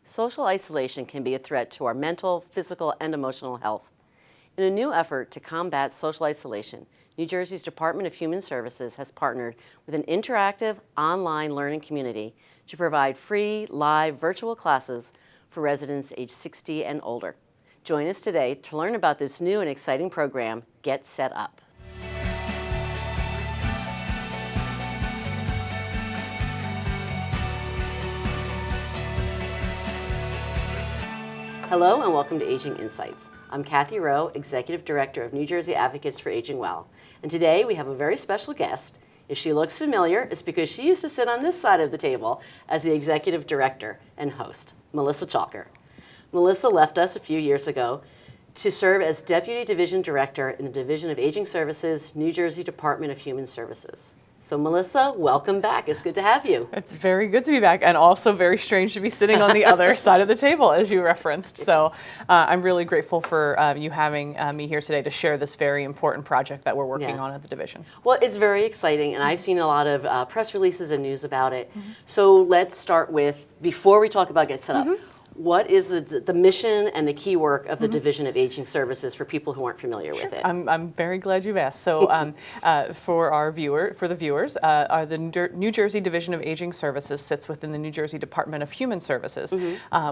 Social isolation can be a threat to our mental, physical, and emotional health. In a new effort to combat social isolation, New Jersey's Department of Human Services has partnered with an interactive online learning community to provide free, live, virtual classes for residents age 60 and older. Join us today to learn about this new and exciting program, GetSetUp. Hello and welcome to Aging Insights. I'm Kathy Rowe, Executive Director of New Jersey Advocates for Aging Well. And today we have a very special guest. If she looks familiar, it's because she used to sit on this side of the table as the Executive Director and host, Melissa Chalker. Melissa left us a few years ago to serve as Deputy Division Director in the Division of Aging Services, New Jersey Department of Human Services. So Melissa, welcome back. It's good to have you. It's very good to be back, and also very strange to be sitting on the other side of the table, as you referenced. So I'm really grateful for you having me here today to share this very important project that we're working on at the division. Well, it's very exciting, and I've seen a lot of press releases and news about it. So let's start with, before we talk about GetSetUp, what is the mission and the key work of the Division of Aging Services for people who aren't familiar with it? I'm very glad you've asked. So for the viewers, the New Jersey Division of Aging Services sits within the New Jersey Department of Human Services,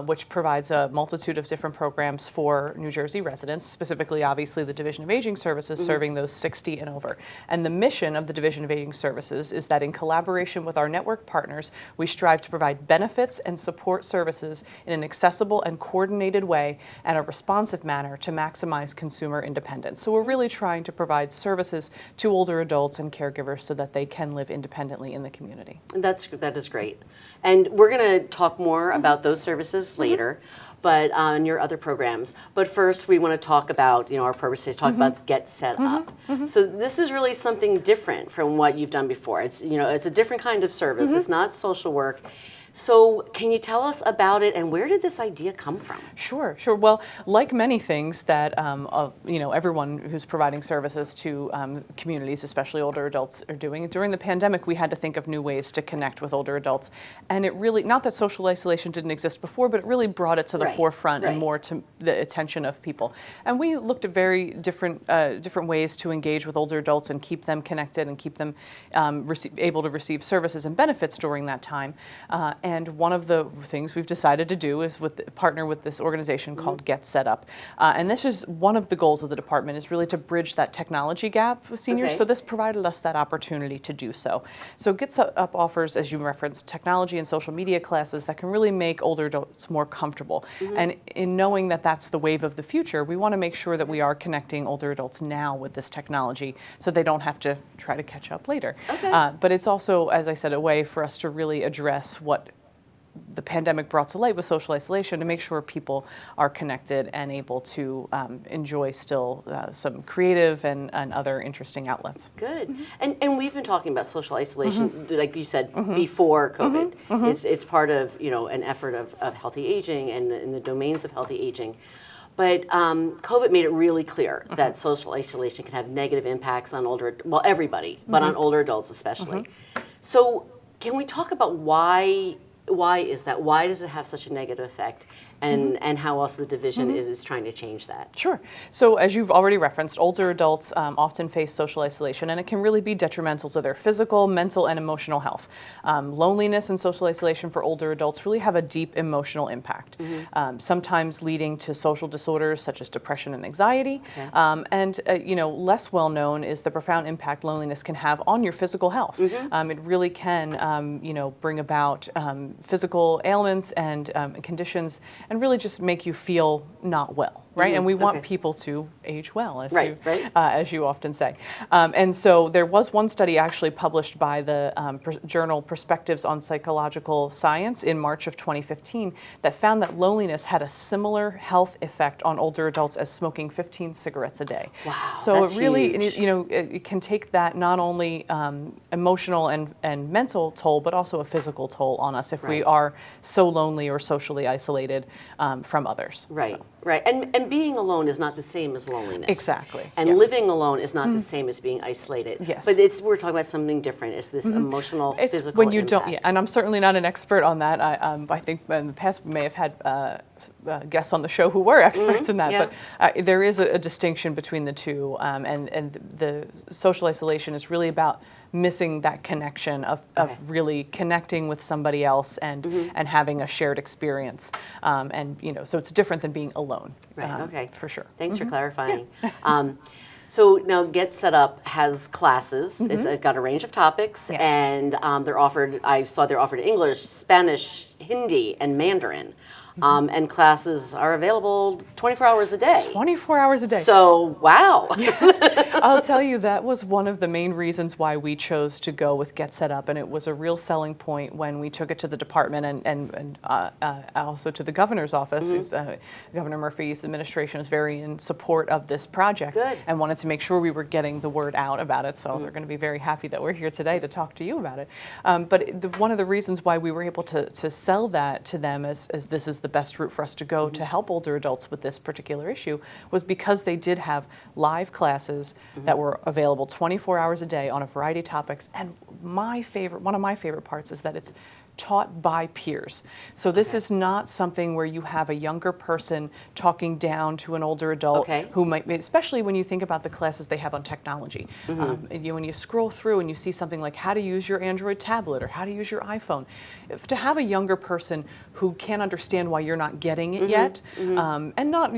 which provides a multitude of different programs for New Jersey residents, specifically, obviously, the Division of Aging Services serving those 60 and over. And the mission of the Division of Aging Services is that in collaboration with our network partners, we strive to provide benefits and support services in an accessible and coordinated way and a responsive manner to maximize consumer independence. So we're really trying to provide services to older adults and caregivers so that they can live independently in the community. That is great. And we're going to talk more about those services later, but on your other programs. But first, we want to talk about, our purpose is talk about GetSetUp. So this is really something different from what you've done before. It's, it's a different kind of service. It's not social work. So can you tell us about it, and where did this idea come from? Sure. Well, like many things that everyone who's providing services to communities, especially older adults, are doing, during the pandemic, we had to think of new ways to connect with older adults. And it really, not that social isolation didn't exist before, but it really brought it to the forefront and more to the attention of people. And we looked at very different ways to engage with older adults and keep them connected and keep them able to receive services and benefits during that time. And one of the things we've decided to do is partner with this organization called GetSetUp. And this is one of the goals of the department, is really to bridge that technology gap with seniors. So this provided us that opportunity to do so. So GetSetUp offers, as you referenced, technology and social media classes that can really make older adults more comfortable. And in knowing that that's the wave of the future, we want to make sure that we are connecting older adults now with this technology so they don't have to try to catch up later. But it's also, as I said, a way for us to really address what the pandemic brought to light with social isolation, to make sure people are connected and able to enjoy still some creative and other interesting outlets. Good. And we've been talking about social isolation, like you said, before COVID. It's part of an effort of healthy aging and in the domains of healthy aging. But COVID made it really clear that social isolation can have negative impacts on everybody, but on older adults especially. So can we talk about why is that? Why does it have such a negative effect? And how else the division is trying to change that? Sure. So as you've already referenced, older adults often face social isolation, and it can really be detrimental to their physical, mental, and emotional health. Loneliness and social isolation for older adults really have a deep emotional impact, sometimes leading to social disorders such as depression and anxiety. And less well known is the profound impact loneliness can have on your physical health. It really can, bring about physical ailments and conditions, and really just make you feel not well, right? And we want people to age well, as you often say. And so there was one study actually published by the journal Perspectives on Psychological Science in March of 2015 that found that loneliness had a similar health effect on older adults as smoking 15 cigarettes a day. Wow, so that's it really, huge. it can take that not only emotional and mental toll, but also a physical toll on us if we are so lonely or socially isolated from others. Right. Right, and being alone is not the same as loneliness. Exactly. And Yeah. living alone is not the same as being isolated. Yes. But we're talking about something different. It's this emotional, It's physical when you impact. don't, yeah, and I'm certainly not an expert on that. I think in the past we may have had guests on the show who were experts in that, yeah. but there is a distinction between the two, and the social isolation is really about missing that connection of really connecting with somebody else and having a shared experience, and so it's different than being alone. Right, okay. For sure. Thanks for clarifying. So now GetSetUp has classes. It's got a range of topics, Yes. and they're offered, I saw they're offered English, Spanish, Hindi, and Mandarin. And classes are available 24 hours a day. 24 hours a day. So, wow. I'll tell you, that was one of the main reasons why we chose to go with GetSetUp, and it was a real selling point when we took it to the department and also to the governor's office. Governor Murphy's administration is very in support of this project. Good. And wanted to make sure we were getting the word out about it, so they're going to be very happy that we're here today to talk to you about it. But one of the reasons why we were able to sell that to them as this is the best route for us to go to help older adults with this particular issue was because they did have live classes that were available 24 hours a day on a variety of topics. And one of my favorite parts is that it's taught by peers. So this is not something where you have a younger person talking down to an older adult who might be, especially when you think about the classes they have on technology. When you scroll through and you see something like how to use your Android tablet or how to use your iPhone, to have a younger person who can't understand why you're not getting it yet, and not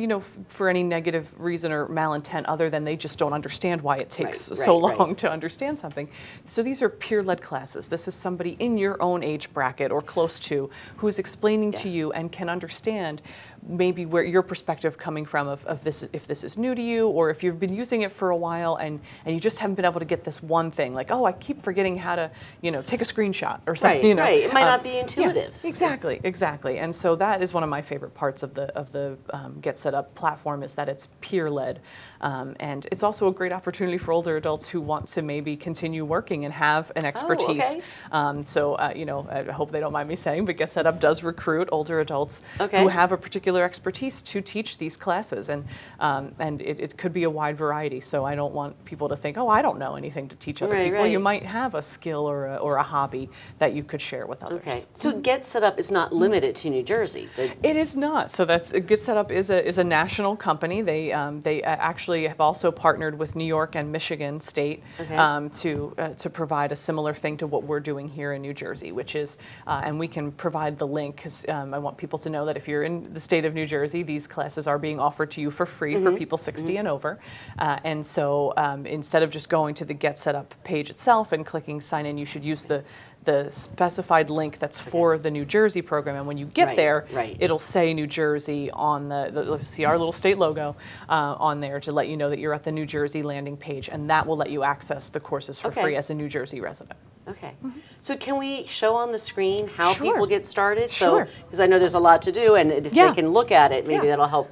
for any negative reason or malintent other than they just don't understand why it takes so long to understand something. So these are peer-led classes. This is somebody in your own age bracket or close to who's explaining to you and can understand maybe where your perspective coming from of this, if this is new to you or if you've been using it for a while and you just haven't been able to get this one thing, like, oh, I keep forgetting how to take a screenshot or something. Right. It might not be intuitive. Yeah, exactly. And so that is one of my favorite parts of the GetSetUp platform, is that it's peer-led, and it's also a great opportunity for older adults who want to maybe continue working and have an expertise. I hope they don't mind me saying, but GetSetUp does recruit older adults who have a particular expertise to teach these classes, and it could be a wide variety. So I don't want people to think, oh, I don't know anything to teach other people. You might have a skill or a hobby that you could share with others. Okay. So GetSetUp is not limited to New Jersey. It is not. So GetSetUp is a national company. They actually have also partnered with New York and Michigan State to provide a similar thing to what we're doing here in New Jersey, which is, and we can provide the link because I want people to know that if you're in the state of New Jersey, these classes are being offered to you for free for people 60 and over. And so instead of just going to the GetSetUp page itself and clicking sign in, you should use the specified link that's for the New Jersey program. And when you get there, it'll say New Jersey on see our little state logo on there to let you know that you're at the New Jersey landing page, and that will let you access the courses for free as a New Jersey resident. Okay. So can we show on the screen how people get started? Sure. Because I know there's a lot to do, and if they can look at it, maybe that'll help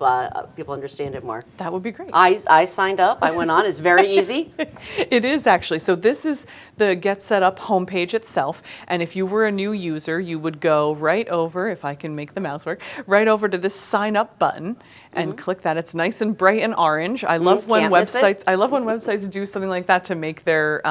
people understand it more. That would be great. I signed up. I went on. It's very easy. It is actually. So this is the GetSetUp homepage itself, and if you were a new user, you would go right over, if I can make the mouse work, right over to this sign up button and click that. It's nice and bright and orange. I love when websites do something like that to make their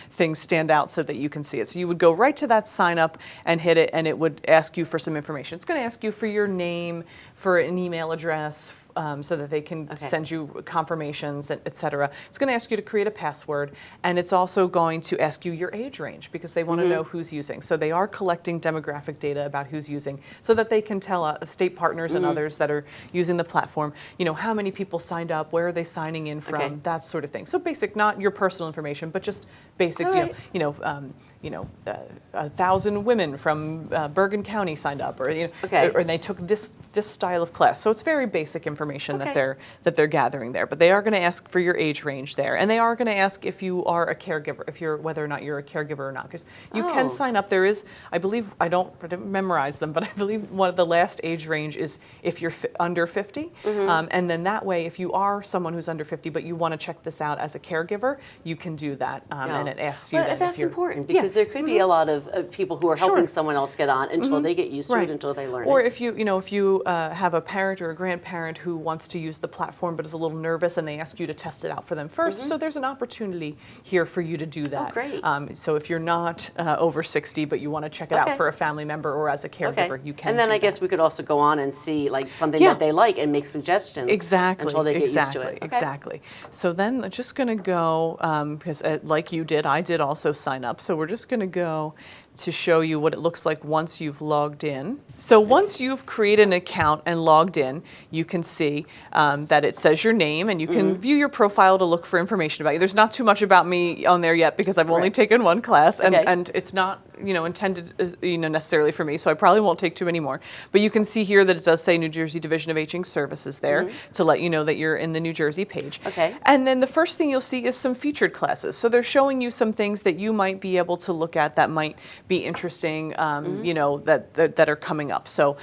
things stand out so that you can see it. So you would go right to that sign up and hit it, and it would ask you for some information. It's going to ask you for your name, for an email address, so that they can send you confirmations, etc. It's going to ask you to create a password, and it's also going to ask you your age range because they want to know who's using. So they are collecting demographic data about who's using so that they can tell state partners and others that are using the platform, how many people signed up, where are they signing in from, that sort of thing. So basic, not your personal information, but just basic, 1,000 women from Bergen County signed up, or or they took this style of class. So it's very basic information that they're gathering there. But they are going to ask for your age range there, and they are going to ask if you are a caregiver, whether or not you're a caregiver or not, because you can sign up. There is, I believe, I didn't memorize them, but I believe one of the last age range is if you're under 50, and then that way, if you are someone who's under 50 but you want to check this out as a caregiver, you can do that, and it asks you. But that's important because there could be a lot of people who are helping someone else get on until they get used to it, until they learn or it. if you have a parent or a grandparent who wants to use the platform but is a little nervous and they ask you to test it out for them first, so there's an opportunity here for you to do that. Oh, great. So if you're not over 60 but you want to check it out for a family member or as a caregiver, you can. And then I guess we could also go on and see like something that they like and make suggestions until they get used to it. Exactly. So then I'm just going to go, because like you did, I did also sign up. So we're just going to go to show you what it looks like once you've logged in. So once you've created an account and logged in, you can see that it says your name, and you can view your profile to look for information about you. There's not too much about me on there yet because I've only taken one class, and it's not intended necessarily for me, so I probably won't take too many more. But you can see here that it does say New Jersey Division of Aging Services there to let you know that you're in the New Jersey page. Okay. And then the first thing you'll see is some featured classes. So they're showing you some things that you might be able to look at that might be interesting, that are coming up. So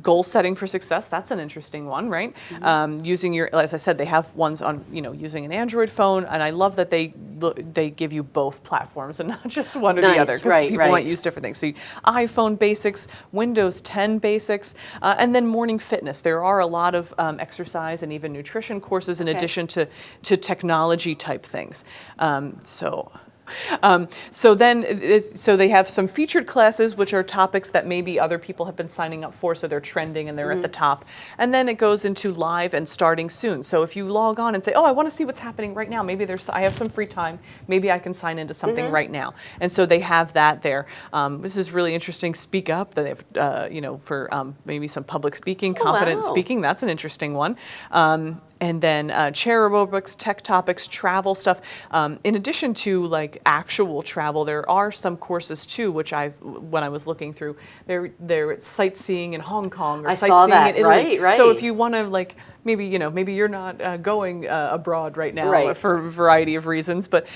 goal setting for success, that's an interesting one, right? Using as I said, they have ones on, using an Android phone, and I love that they give you both platforms and not just one or the other, because people might use different things. So iPhone basics, Windows 10 basics, and then morning fitness. There are a lot of exercise and even nutrition courses in addition to technology type things. So they have some featured classes, which are topics that maybe other people have been signing up for, so they're trending and they're at the top. And then it goes into live and starting soon. So if you log on and say, oh, I want to see what's happening right now, maybe I have some free time, maybe I can sign into something right now. And so they have that there. This is really interesting. Speak Up, that they have, for maybe some public speaking, confident speaking. That's an interesting one. And then chair aerobics, tech topics, travel stuff. In addition to like actual travel, there are some courses too, which when I was looking through, they're sightseeing in Hong Kong or sightseeing in Italy. Right. So if you want to maybe you're not going abroad right now for a variety of reasons, but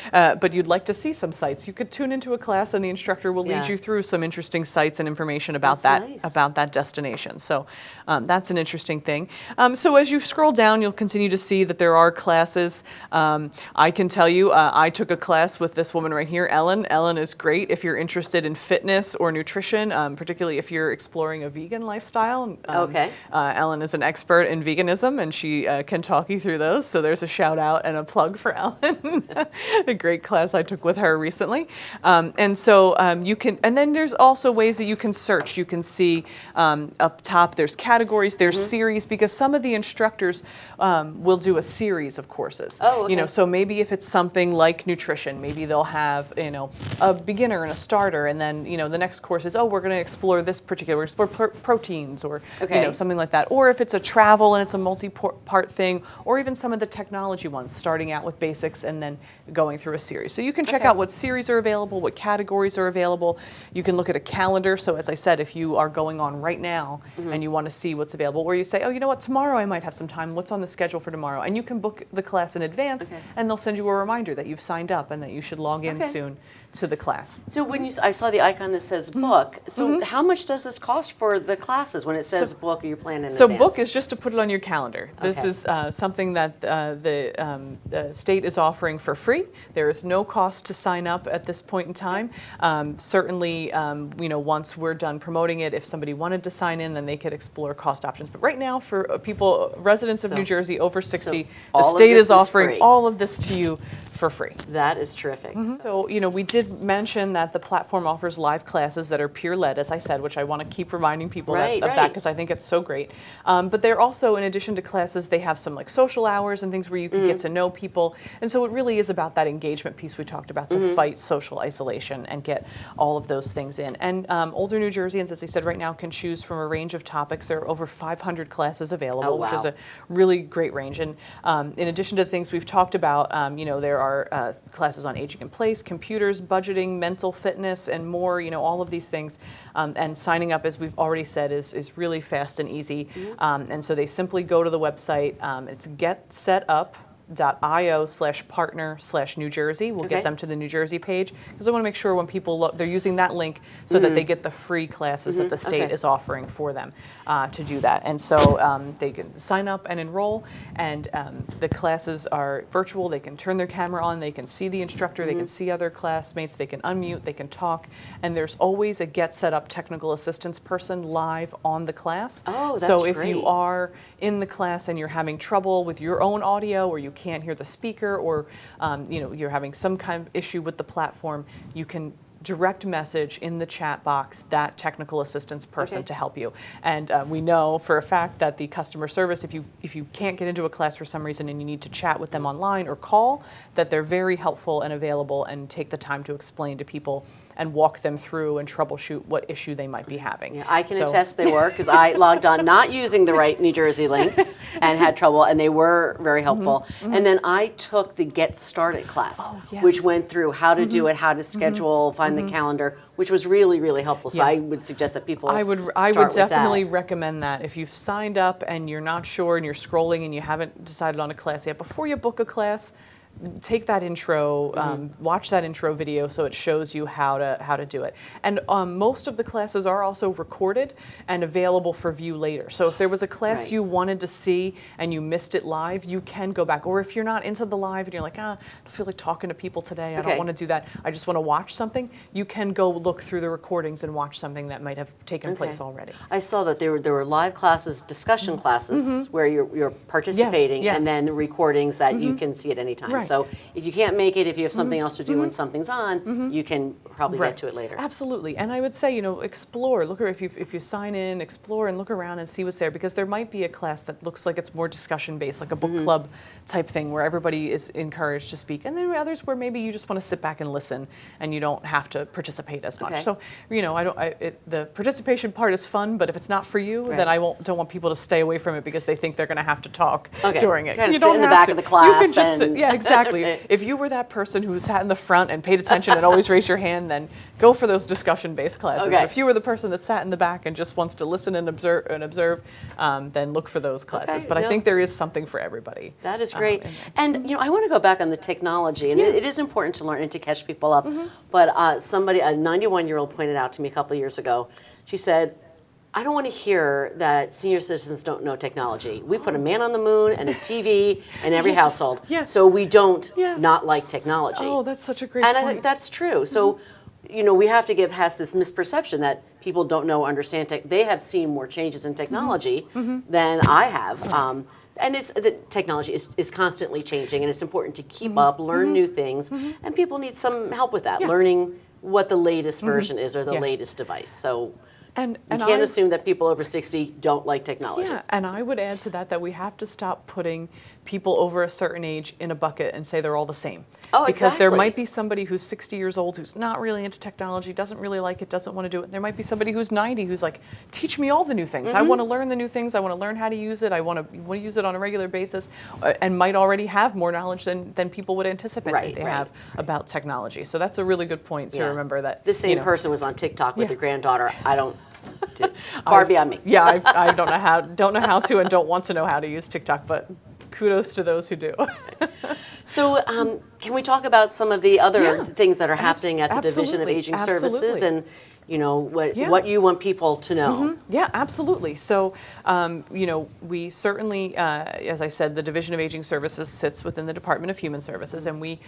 you'd like to see some sites, you could tune into a class and the instructor will lead you through some interesting sites and information about that destination. So that's an interesting thing. So as you scroll down, you'll continue to see that there are classes. I can tell you, I took a class with this woman right here, Ellen. Ellen is great if you're interested in fitness or nutrition, particularly if you're exploring a vegan lifestyle. Ellen is an expert in veganism, and she can talk you through those. So there's a shout out and a plug for Ellen. A great class I took with her recently. And so you can, and then there's also ways that you can search. You can see up top, there's categories, there's series, because some of the instructors will do a series of courses. So maybe if it's something like nutrition, maybe they'll have, a beginner and a starter, and then, the next course is, we're going to explore this particular, we're going to explore proteins, or, something like that. Or if it's a travel and it's a multi-part thing, or even some of the technology ones, starting out with basics and then going through a series. So you can check out what series are available, what categories are available. You can look at a calendar. So as I said, if you are going on right now and you want to see what's available, or you say, oh, you know what, tomorrow I might have some time, what's on the schedule for tomorrow? And you can book the class in advance, and they'll send you a reminder that you've signed up and that you should log in soon to the class. So when I saw the icon that says book, so how much does this cost for the classes when it says book or you plan in advance? So book is just to put it on your calendar. This is something that the state is offering for free. There is no cost to sign up at this point in time. Certainly, once we're done promoting it, if somebody wanted to sign in, then they could explore cost options. But right now, for residents of New Jersey over 60, the state is offering all of this to you for free. That is terrific. So, we did mention that the platform offers live classes that are peer-led, as I said, which I want to keep reminding people of that because I think it's so great. But they're also, in addition to classes, they have some like social hours and things where you can get to know people. And so it really is about that engagement piece we talked about to fight social isolation and get all of those things in. And older New Jerseyans, as I said, right now can choose from a range of topics. There are over 500 classes available, which is a really great range. And in addition to the things we've talked about, there are classes on aging in place, computers, budgeting, mental fitness, and more, all of these things. And signing up, as we've already said, is really fast and easy. And so they simply go to the website. It's GetSetUp. getsetup.io/partner/New Jersey. We'll get them to the New Jersey page, because I want to make sure when people look, they're using that link so that they get the free classes that the state is offering for them to do that. And so they can sign up and enroll, and the classes are virtual. They can turn their camera on, they can see the instructor, they can see other classmates, they can unmute, they can talk, and there's always a GetSetUp technical assistance person live on the class. Oh, that's so if great. you are in the class and you're having trouble with your own audio, or you can't hear the speaker, or you're having some kind of issue with the platform, you can direct message in the chat box that technical assistance person to help you. And we know for a fact that the customer service, if you can't get into a class for some reason and you need to chat with them online or call, that they're very helpful and available and take the time to explain to people and walk them through and troubleshoot what issue they might be having. Yeah, I can attest they were, because I logged on not using the right New Jersey link and had trouble, and they were very helpful. And then I took the Get Started class, which went through how to do it, how to schedule, find the calendar, which was really, really helpful. So I would suggest that people I would definitely recommend that. If you've signed up and you're not sure and you're scrolling and you haven't decided on a class yet, before you book a class, take that intro, watch that intro video so it shows you how to do it. And most of the classes are also recorded and available for view later. So if there was a class you wanted to see and you missed it live, you can go back. Or if you're not into the live and you're like, I don't feel like talking to people today, I don't want to do that, I just want to watch something, you can go look through the recordings and watch something that might have taken place already. I saw that there were live classes, discussion classes, where you're participating, and then the recordings that you can see at any time. So if you can't make it, if you have something else to do when something's on, you can probably get to it later. Absolutely. And I would say, explore. Look, if you sign in, explore and look around and see what's there, because there might be a class that looks like it's more discussion based, like a book club type thing where everybody is encouraged to speak. And then there are others where maybe you just want to sit back and listen and you don't have to participate as much. So, the participation part is fun, but if it's not for you, then I don't want people to stay away from it because they think they're going to have to talk during it. You don't sit in the back of the class. You can just sit. Yeah, exactly. If you were that person who sat in the front and paid attention and always raised your hand, then go for those discussion-based classes. If you were the person that sat in the back and just wants to listen and observe, then look for those classes. But I think there is something for everybody. That is great. And I want to go back on the technology, and it is important to learn and to catch people up. But a 91-year-old pointed out to me a couple of years ago. She said, I don't want to hear that senior citizens don't know technology. We put a man on the moon and a TV in every household. So we don't not like technology. Oh, that's such a great point. And I think that's true. So, we have to get past this misperception that people don't know or understand tech. They have seen more changes in technology than I have. And the technology is constantly changing, and it's important to keep up, learn new things, and people need some help with that, learning what the latest version is or the latest device. So. And you can't assume that people over 60 don't like technology. Yeah, and I would add to that we have to stop putting people over a certain age in a bucket and say they're all the same. Oh, because there might be somebody who's 60 years old who's not really into technology, doesn't really like it, doesn't want to do it. And there might be somebody who's 90 who's like, teach me all the new things. I want to learn the new things. I want to learn how to use it. I want to use it on a regular basis, and might already have more knowledge than people would anticipate that they have about technology. So that's a really good point to remember that. The same person was on TikTok with your granddaughter. Far beyond me. Yeah, I don't know how to and don't want to know how to use TikTok, but kudos to those who do. So can we talk about some of the other things that are happening at the Division of Aging Services, and what you want people to know? Yeah, absolutely. So, we certainly, as I said, the Division of Aging Services sits within the Department of Human Services, and we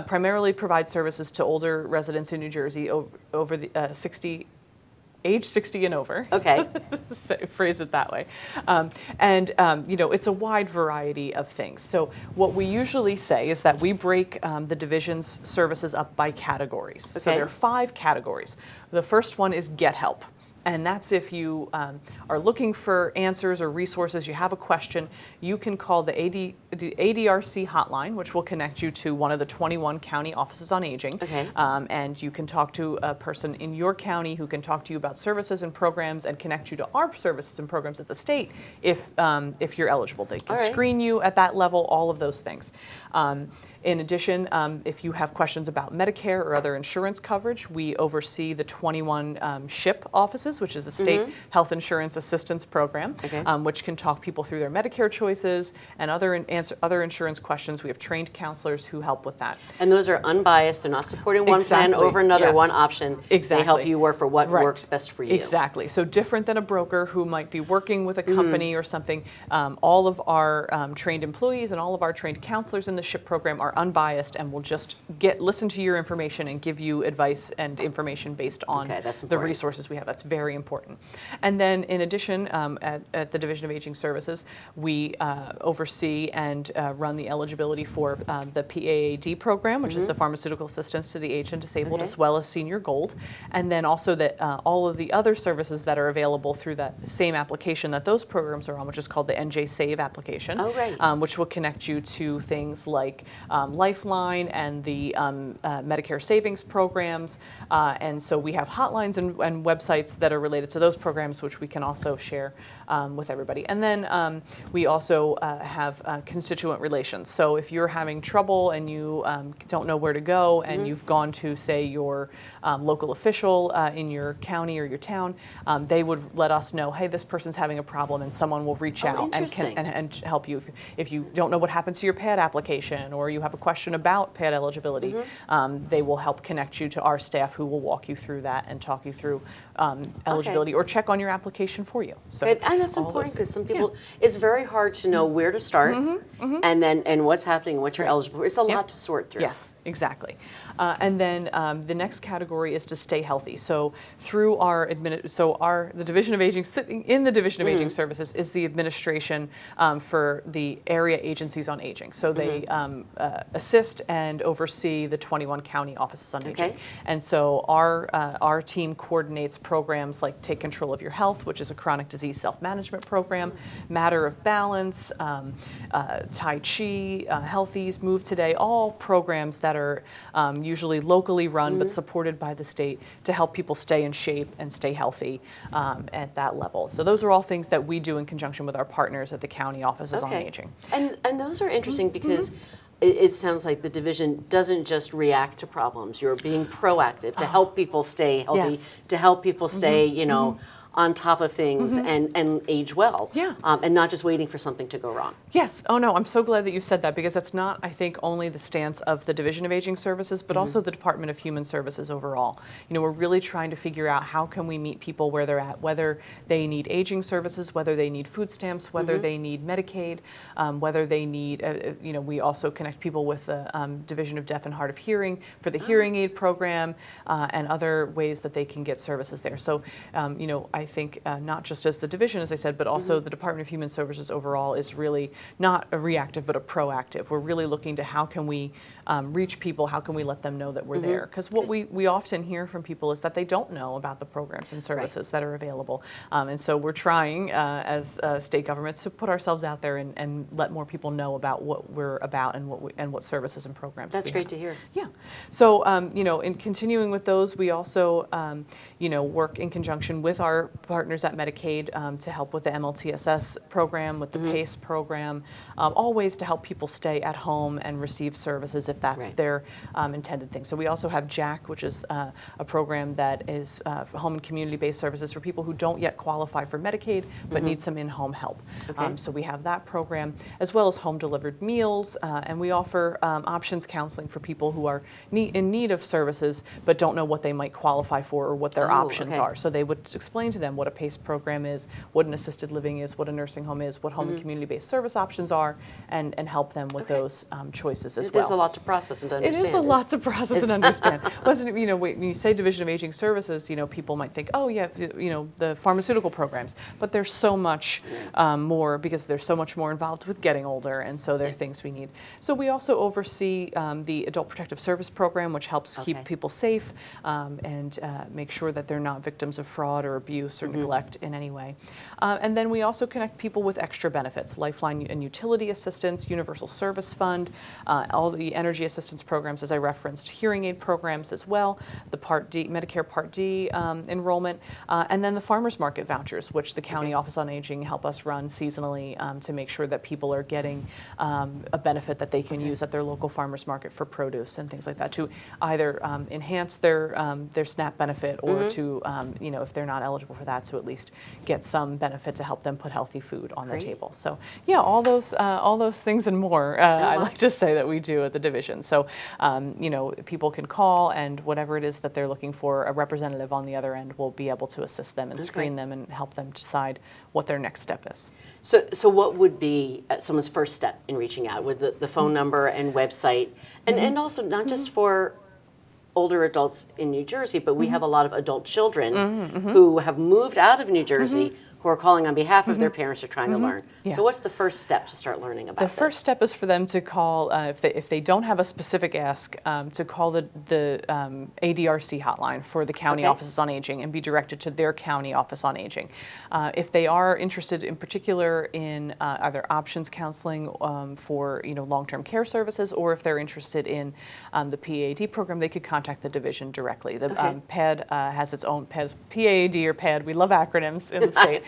primarily provide services to older residents in New Jersey over the age 60 and over. Okay. Phrase it that way. It's a wide variety of things. So what we usually say is that we break the division's services up by categories. So there are 5 categories. The first one is Get Help. And that's if you are looking for answers or resources, you have a question, you can call the ADRC hotline, which will connect you to one of the 21 county offices on aging. And you can talk to a person in your county who can talk to you about services and programs and connect you to our services and programs at the state if you're eligible. They can screen you at that level, all of those things. In addition, if you have questions about Medicare or other insurance coverage, we oversee the 21 SHIP offices. Services, which is a state health insurance assistance program, which can talk people through their Medicare choices and answer other insurance questions. We have trained counselors who help with that. And those are unbiased. They're not supporting one plan over another, one option. They help you work for what works best for you. Exactly. So different than a broker who might be working with a company or something, all of our trained employees and all of our trained counselors in the SHIP program are unbiased and will just listen to your information and give you advice and information based on the resources we have. That's very important. And then in addition, at the Division of Aging Services, we oversee and run the eligibility for the PAAD program, which is the Pharmaceutical Assistance to the Aged and Disabled, as well as Senior Gold. And then also that all of the other services that are available through that same application that those programs are on, which is called the NJ Save application, which will connect you to things like Lifeline and the Medicare savings programs. And so we have hotlines and websites that are related to those programs, which we can also share with everybody. And then we also have constituent relations. So if you're having trouble and you don't know where to go and you've gone to, say, your local official in your county or your town, they would let us know, hey, this person's having a problem, and someone will reach out and help you. If you don't know what happened to your PAD application or you have a question about PAD eligibility, they will help connect you to our staff who will walk you through that and talk you through eligibility or check on your application for you. So and that's important because some people, it's very hard to know where to start and what's happening and what you're eligible for. It's a lot to sort through. Yes, exactly. And then the next category is to stay healthy. So through the Division of Aging, sitting in the Division of Aging Services is the administration for the area agencies on aging. So they assist and oversee the 21 county offices on aging. And so our team coordinates programs like Take Control of Your Health, which is a chronic disease self-management program, Matter of Balance, Tai Chi, Healthies, Move Today, all programs that are usually locally run but supported by the state to help people stay in shape and stay healthy at that level. So those are all things that we do in conjunction with our partners at the county offices on aging. And those are interesting because it sounds like the division doesn't just react to problems. You're being proactive to help people stay healthy, to help people stay, you know, on top of things and age well, and not just waiting for something to go wrong. Yes. Oh no, I'm so glad that you said that, because that's not, I think, only the stance of the Division of Aging Services, but also the Department of Human Services overall. You know, we're really trying to figure out how can we meet people where they're at, whether they need aging services, whether they need food stamps, whether they need Medicaid, whether they need, you know, we also connect people with the Division of Deaf and Hard of Hearing for the hearing aid program and other ways that they can get services there. So, you know, I think not just as the division, as I said, but also the Department of Human Services overall is really not a reactive but a proactive. We're really looking to how can we reach people, how can we let them know that we're there? Because what we often hear from people is that they don't know about the programs and services that are available. And so we're trying as state governments to put ourselves out there and let more people know about what we're about and what services and programs That's we great have. to hear. Yeah. So, you know, in continuing with those, we also, you know, work in conjunction with our partners at Medicaid to help with the MLTSS program, with the PACE program, all ways to help people stay at home and receive services if that's their intended thing. So we also have JAC, which is a program that is for home and community-based services for people who don't yet qualify for Medicaid but need some in-home help. So we have that program, as well as home-delivered meals, and we offer options counseling for people who are in need of services but don't know what they might qualify for or what their options are. So they would explain to them what a PACE program is, what an assisted living is, what a nursing home is, what home and community-based service options are, and help them with those choices as well. There's a lot to process and to understand. It is a lot to process and understand. You know, when you say Division of Aging Services, you know, people might think, oh yeah, you know, the pharmaceutical programs, but there's so much more, because there's so much more involved with getting older, and so there are things we need. So we also oversee the Adult Protective Service Program, which helps keep people safe and make sure that they're not victims of fraud or abuse or neglect in any way. And then we also connect people with extra benefits, Lifeline and utility assistance, Universal Service Fund, all the energy assistance programs, as I referenced, hearing aid programs as well, the Part D, Medicare Part D enrollment, and then the farmers market vouchers, which the County Office on Aging help us run seasonally to make sure that people are getting a benefit that they can use at their local farmers market for produce and things like that, to either enhance their SNAP benefit or to, you know, if they're not eligible for that to at least get some benefit to help them put healthy food on the Great. table. So yeah, all those things and more, I like to say that we do at the division. So people can call, and whatever it is that they're looking for, a representative on the other end will be able to assist them and screen them and help them decide what their next step is. So what would be someone's first step in reaching out with the phone number and website, and also not just for older adults in New Jersey, but we have a lot of adult children who have moved out of New Jersey who are calling on behalf of their parents or trying to learn. Yeah. So what's the first step to start learning about this? The first step is for them to call, if they don't have a specific ask, to call the ADRC hotline for the county offices on aging and be directed to their county office on aging. If they are interested in particular in either options counseling for long-term care services, or if they're interested in the PAD program, they could contact the division directly. The PAD has its own PAD or PAD. We love acronyms in the state.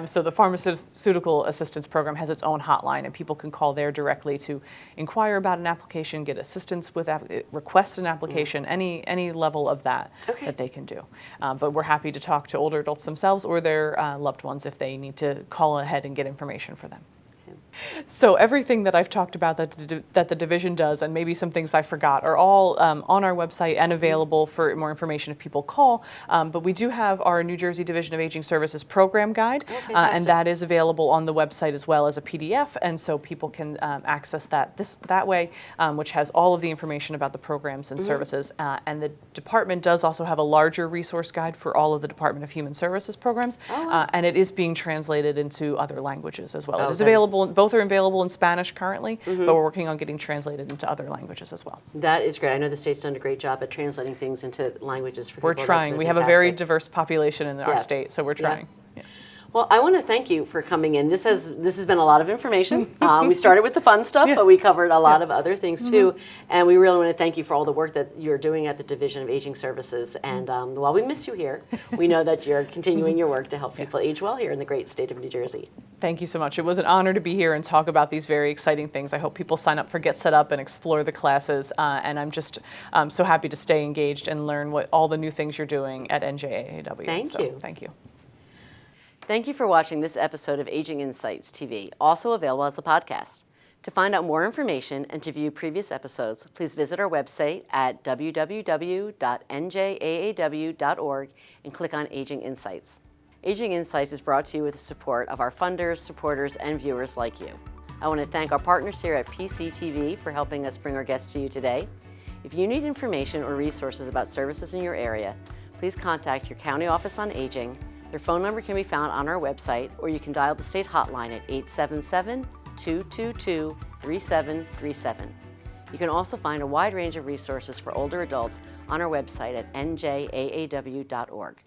So the Pharmaceutical Assistance Program has its own hotline, and people can call there directly to inquire about an application, get assistance with request an application, any level of that that they can do. But we're happy to talk to older adults themselves or their loved ones if they need to call ahead and get information for them. So everything that I've talked about that the division does, and maybe some things I forgot, are all on our website and available for more information if people call. But we do have our New Jersey Division of Aging Services program guide, and that is available on the website as well as a PDF, and so people can access that way, which has all of the information about the programs and services. And the department does also have a larger resource guide for all of the Department of Human Services programs, and it is being translated into other languages as well. It is available. Both are available in Spanish currently, but we're working on getting translated into other languages as well. That is great. I know the state's done a great job at translating things into languages for people. We're trying. We have a very diverse population in our state, so we're trying. Yeah. Well, I want to thank you for coming in. This has been a lot of information. We started with the fun stuff, but we covered a lot of other things too. And we really want to thank you for all the work that you're doing at the Division of Aging Services. And while we miss you here, we know that you're continuing your work to help people age well here in the great state of New Jersey. Thank you so much. It was an honor to be here and talk about these very exciting things. I hope people sign up for GetSetUp and explore the classes. And I'm just so happy to stay engaged and learn what all the new things you're doing at NJAAW. Thank you. Thank you. Thank you for watching this episode of Aging Insights TV, also available as a podcast. To find out more information and to view previous episodes, please visit our website at www.njaaw.org and click on Aging Insights. Aging Insights is brought to you with the support of our funders, supporters, and viewers like you. I want to thank our partners here at PCTV for helping us bring our guests to you today. If you need information or resources about services in your area, please contact your county office on aging. Their phone number can be found on our website, or you can dial the state hotline at 877-222-3737. You can also find a wide range of resources for older adults on our website at njaaw.org.